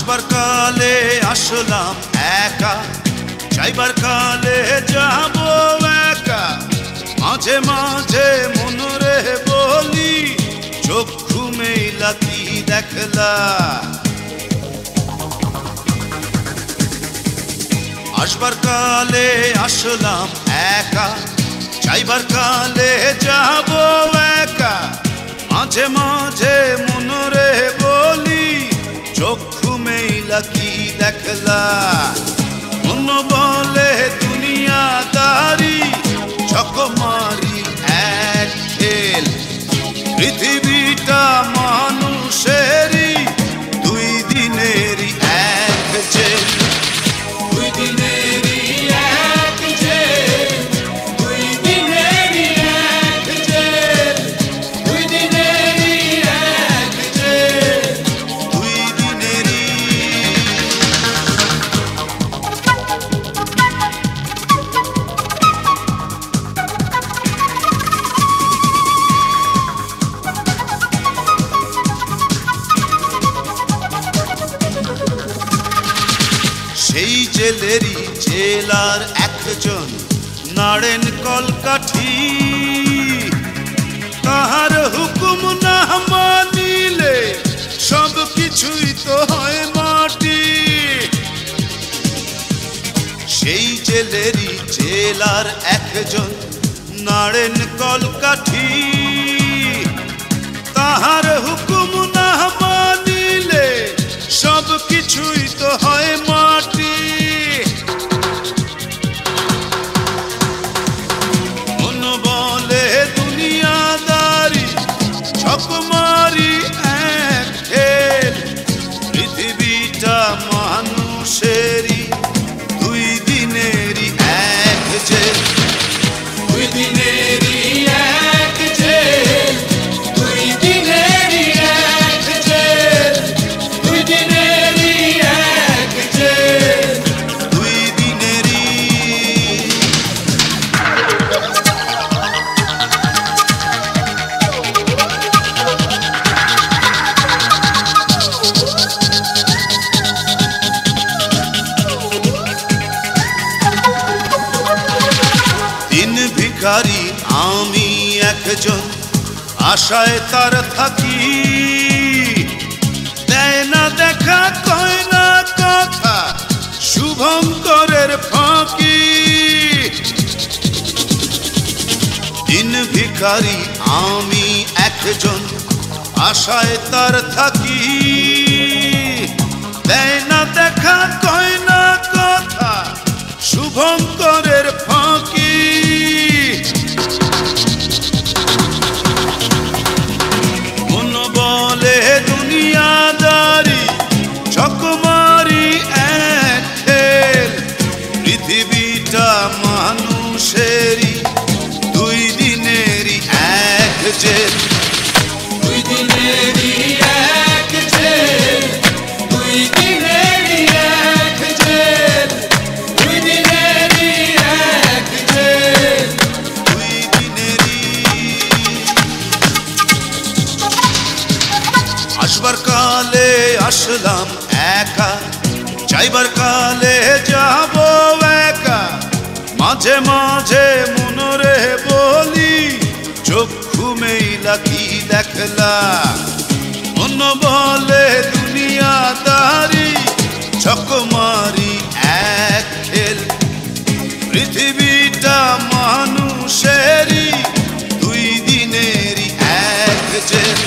আসবার কালে আসলাম একা, যাইবার কালে যাব একা। মাঝে মাঝে মনরে বলি, চক্ষু মেলা কি দেখলা। আসবার কালে আসলাম একা, যাইবার কালে যাব একা। মাঝে মাঝে মনরে বলি, চক্ষু মেলা কি দেখলা। মন বলে দুনিয়াদারি, চকমারি এক খেল। পৃথিবীটা মানুষেরই, দুই দিনেরই এক জেল। দুই দিনেরই এক জেল, দুই দিনেরই এক জেল, দুই দিনেরই এক জেল, দুই দিনেরই। সেই জেলেরই জেলার একজন নাড়েন কলকাঠি। তাহার হুকুম না মানিলে সব কিছুই তো হয় মাটি। সেই জেলেরই জেলার একজন নাড়েন কলকাঠি। তাহার হুকুম না মানিলে সব কিছুই তো হয় মাটি। মন বলে দুনিয়াদারি, চকমারি এক খেল। পৃথিবীটা মানুষেরই, দুই দিনেরই এক জেল। দুই দিনেরই এক জেল, দুই দিনেরই এক জেল, দুই দিনেরই এক জেল, দুই দিনেরই। দিন ভিখারি আমি একজন, আশায় তার থাকি। দেয় না দেখা, কয় না কথা, শুভঙ্করের ফাঁকি। দিন ভিখারি আমি একজন, আশায় তার থাকি। দেয় না দেখা, কয় না কথা, শুভঙ্করের ফাঁকি। মন বলে দুনিয়াদারি, চকমারি এক খেল। পৃথিবীটা মানুষেরই, দুই দিনেরই এক জেল। দুই দিনেরই এক জেল, দুই দিনেরই এক জেল, দুই দিনেরই এক জেল, দুই দিনেরই। আসবার কালে আসলাম একা, যাইবার কালে যাব একা। মাঝে মাঝে মনরে বলি, চক্ষু মেলা কি দেখলা। মন বলে দুনিয়াদারি, চকমারি এক খেল। পৃথিবীটা মানুষেরই, দুই দিনেরই এক জেল।